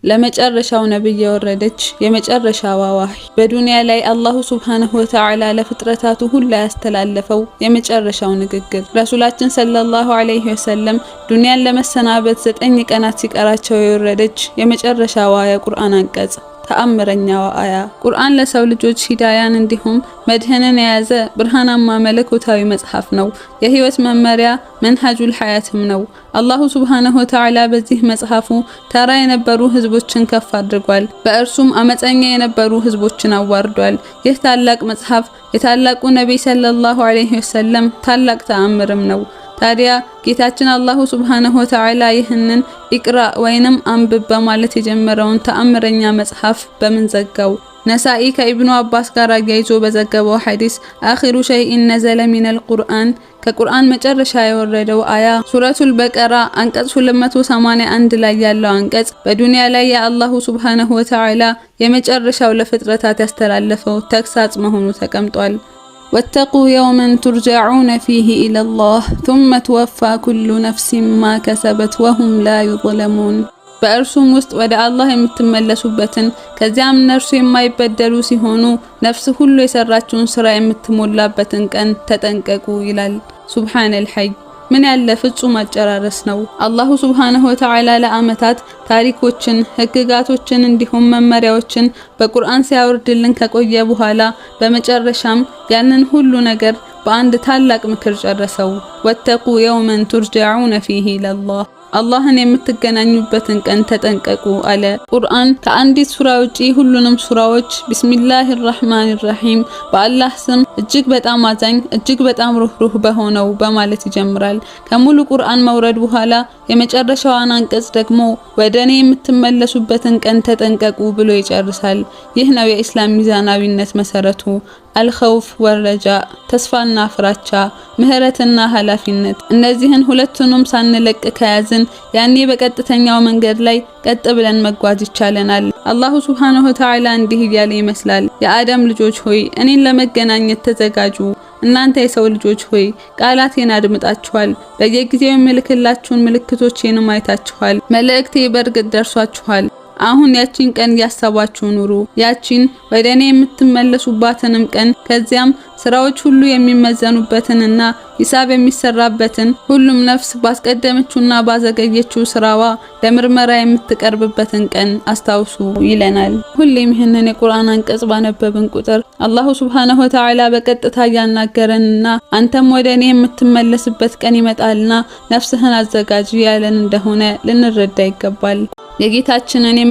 ለመጨረሻው ነብይ የወረደች የመጨረሻዋ ዋህይ በዱንያ ላይ አላሁ ሱብሓነሁ ወተዓላ ለፍጥረታቱ ሁሉ ያስተላለፈው የመጨረሻው ንግግር ረሱላችን ሰለላሁ ዐለይሂ ወሰለም ዱንያን ለመሰናበት 9 ቀናት ሲቀራቸው የወረደች የመጨረሻዋ የቁርአን አንቀጽ ተአምረኛዋ አያ ቁርአን ለሰው ልጆች ሂዳያን እንዲሁም መድህንን የያዘ ብርሃናማ መለኮታዊ መጽሐፍ ነው። የህይወት መመሪያ መንሃጁል ሐያትም ነው። አላሁ ሱብሓነሁ ወተዓላ በዚህ መጽሐፉ ተራ የነበሩ ህዝቦችን ከፍ አድርጓል፣ በእርሱም አመፀኛ የነበሩ ህዝቦችን አዋርዷል። ይህ ታላቅ መጽሐፍ የታላቁ ነብይ ሰለላሁ ዐለይሂ ወሰለም ታላቅ ተአምርም ነው። ታዲያ ጌታችን አላሁ ሱብሓነሁ ወተዓላ ይህንን ኢቅራ ወይንም አንብብ በማለት የጀመረውን ተአምረኛ መጽሐፍ በምን ዘጋው? ነሳኢ ከኢብኑ አባስ ጋር አያይዞ በዘገበው ሐዲስ አኺሩ ሸይኢን ነዘለ ሚነል ቁርአን ከቁርአን መጨረሻ የወረደው አያ ሱረቱል በቀራ አንቀጽ 281 ላይ ያለው አንቀጽ በዱንያ ላይ የአላሁ ሱብሓነሁ ወተዓላ የመጨረሻው ለፍጥረታት ያስተላለፈው ተግሳጽ መሆኑ ተቀምጧል። واتقوا يوما ترجعون فيه إلى الله ثم توفى كل نفس ما كسبت وهم لا يظلمون በእርሱም ውስጥ ወደ አላህ የምትመለሱበትን ከዚያም እነርሱ የማይበደሉ ሲሆኑ ነፍስ ሁሉ የሰራችውን ስራ የምትሞላበትን ቀን ተጠንቀቁ ይላል። ሱብሃነል ሐይ ምን ያለ ፍጹም አጨራረስ ነው። አላሁ ሱብሓነሁ ወተዓላ ለአመታት ታሪኮችን፣ ህግጋቶችን እንዲሁም መመሪያዎችን በቁርአን ሲያወርድልን ከቆየ በኋላ በመጨረሻም ያንን ሁሉ ነገር በአንድ ታላቅ ምክር ጨረሰው። ወተቁ የውመን ቱርጀዑነ ፊሂ ኢለላህ አላህን የምትገናኙበትን ቀን ተጠንቀቁ አለ። ቁርአን ከአንዲት ሱራ ውጪ ሁሉንም ሱራዎች ቢስሚላሂር ረህማኒር ረሂም በአላህ ስም እጅግ በጣም አዛኝ እጅግ በጣም ሩህሩህ በሆነው በማለት ይጀምራል። ከሙሉ ቁርአን መውረድ በኋላ የመጨረሻዋን አንቀጽ ደግሞ ወደኔ የምትመለሱበትን ቀን ተጠንቀቁ ብሎ ይጨርሳል። ይህ ነው የኢስላም ሚዛናዊነት መሰረቱ። አልኸውፍ ወረጃ ተስፋና ፍራቻ፣ ምህረትና ኃላፊነት። እነዚህን ሁለቱንም ሳንለቅ ከያዝን ያኔ በቀጥተኛው መንገድ ላይ ቀጥ ብለን መጓዝ ይቻለናል። አላሁ ሱብሓነሁ ወተዓላ እንዲህ እያለ ይመስላል። የአደም ልጆች ሆይ እኔን ለመገናኘት ተዘጋጁ። እናንተ የሰው ልጆች ሆይ ቃላቴን አድምጣችኋል። በየጊዜው የምልክላችሁን ምልክቶቼንም አይታችኋል። መልእክቴ በእርግጥ ደርሷችኋል። አሁን ያቺን ቀን ያሰባችሁ ኑሩ። ያቺን ወደኔ የምትመለሱባትንም ቀን ከዚያም ስራዎች ሁሉ የሚመዘኑበትንና ሂሳብ የሚሰራበትን ሁሉም ነፍስ ባስቀደመችውና ባዘገየችው ስራዋ ለምርመራ የምትቀርብበትን ቀን አስታውሱ ይለናል። ሁሌም ይህንን የቁርአን አንቀጽ ባነበብን ቁጥር አላሁ ሱብሓነሁ ወተዓላ በቀጥታ ያናገረንና አንተም ወደኔ የምትመለስበት ቀን ይመጣልና ነፍስህን አዘጋጅ ያለን እንደሆነ ልንረዳ ይገባል። የጌታችንን